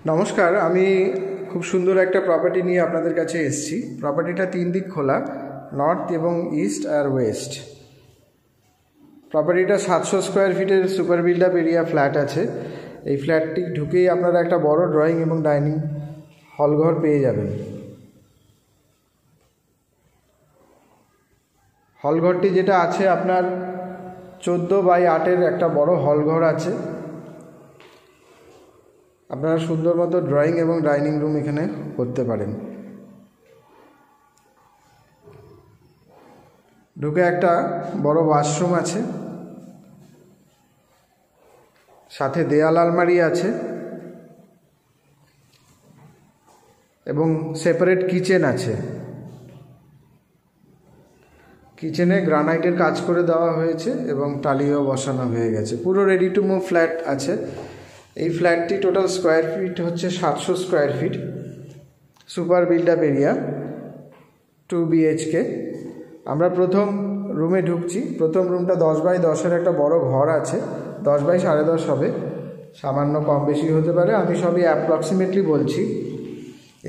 নমস্কার, আমি খুব সুন্দর একটা প্রপার্টি নিয়ে আপনাদের কাছে এসেছি। প্রপার্টিটা 3 দিক খোলা, নর্থ এবং ইস্ট আর ওয়েস্ট। প্রপার্টিটা 700 স্কোয়ার ফিটের super build up area flat আছে। এই ফ্ল্যাটটি ঢুকেই আপনারা একটা বড় ড্রয়িং এবং ডাইনিং হল ঘর পেয়ে যাবেন। হল ঘরটি যেটা আছে আপনার 14x8 একটা বড় হল ঘর আছে। আপনারা সুন্দর মতো ড্রয়িং এবং ডাইনিং রুম এখানে করতে পারেন। ঢুকে একটা বড় ওয়াশরুম আছে, সাথে দেয়াল আলমারি আছে এবং সেপারেট কিচেন আছে। কিচেনে গ্রানাইটের কাজ করে দেওয়া হয়েছে এবং টালিও বসানো হয়ে গেছে। পুরো রেডি টু মুভ ফ্ল্যাট আছে। এই ফ্ল্যাটটি টোটাল স্কোয়ার ফিট হচ্ছে 700 square feet, super build up area, 2 BHK। আমরা প্রথম রুমে ঢুকছি। প্রথম রুমটা 10x10 একটা বড় ঘর আছে। 10x10.5 হবে, সামান্য কম বেশি হতে পারে, আমি সবই অ্যাপ্রক্সিমেটলি বলছি।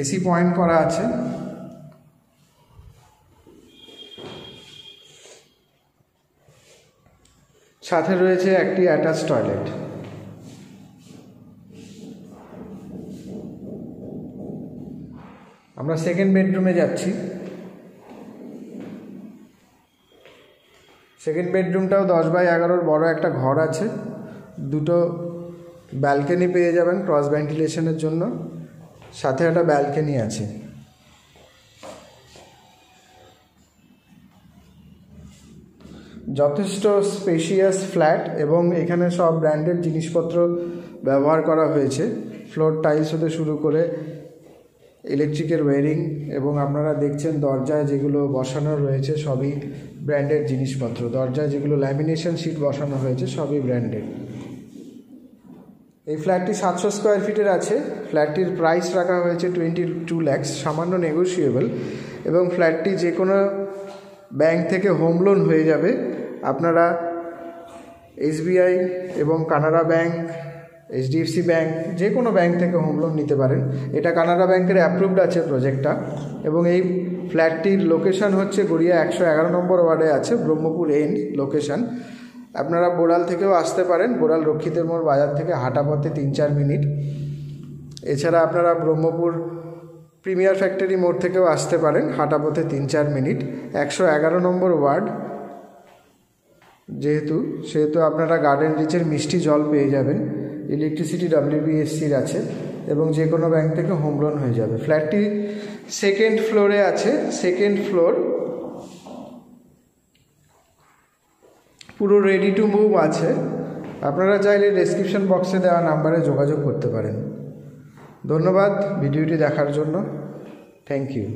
এসি পয়েন্ট করা আছে। সাথে রয়েছে একটি অ্যাটাচ টয়লেট। আমরা সেকেন্ড বেডরুমে যাচ্ছি। সেকেন্ড বেডরুমটাও 10x11 বড় একটা ঘর আছে। দুটো ব্যালকনি পেয়ে যাবেন ক্রস ভেন্টিলেশনের জন্য, সাথে একটা ব্যালকনি আছে। যথেষ্ট স্পেশিয়াস ফ্ল্যাট এবং এখানে সব ব্র্যান্ডেড জিনিসপত্র ব্যবহার করা হয়েছে। ফ্লোর টাইলস হতে শুরু করে ইলেকট্রিকের ওয়্যারিং, এবং আপনারা দেখছেন দরজায় যেগুলো বসানো রয়েছে সবই ব্র্যান্ডেড জিনিসপত্র। দরজায় যেগুলো ল্যামিনেশন শিট বসানো হয়েছে সবই ব্র্যান্ডেড। এই ফ্ল্যাটটি 700 স্কোয়ার ফিটের আছে। ফ্ল্যাটটির প্রাইস রাখা হয়েছে 22 লাখ, সামান্য নেগোশিয়েবল, এবং ফ্ল্যাটটি যে কোনো ব্যাংক থেকে হোম লোন হয়ে যাবে। আপনারা SBI এবং কানাড়া ব্যাংক, HDFC ব্যাংক, যে কোনো ব্যাংক থেকে হোম লোন নিতে পারেন। এটা কানাড়া ব্যাংকের অ্যাপ্রুভড আছে প্রজেক্টটা। এবং এই ফ্ল্যাটটির লোকেশান হচ্ছে গড়িয়া 111 নম্বর ওয়ার্ডে আছে, ব্রহ্মপুর এন্ড লোকেশান। আপনারা বোড়াল থেকেও আসতে পারেন। বোড়াল রক্ষিতের মোড় বাজার থেকে হাঁটা পথে 3-4 মিনিট। এছাড়া আপনারা ব্রহ্মপুর প্রিমিয়ার ফ্যাক্টরি মোড় থেকেও আসতে পারেন, হাঁটা পথে 3-4 মিনিট। 111 নম্বর ওয়ার্ড সেহেতু আপনারা গার্ডেন রিচের মিষ্টি জল পেয়ে যাবেন। ইলেকট্রিসিটি WBSCর আছে এবং যে কোনো ব্যাংক থেকে হোম লোন হয়ে যাবে। ফ্ল্যাটটি সেকেন্ড ফ্লোরে আছে। সেকেন্ড ফ্লোর পুরো রেডি টু মুভ আছে। আপনারা চাইলে ডেসক্রিপশন বক্সে দেওয়া নাম্বারে যোগাযোগ করতে পারেন। ধন্যবাদ ভিডিওটি দেখার জন্য। Thank you.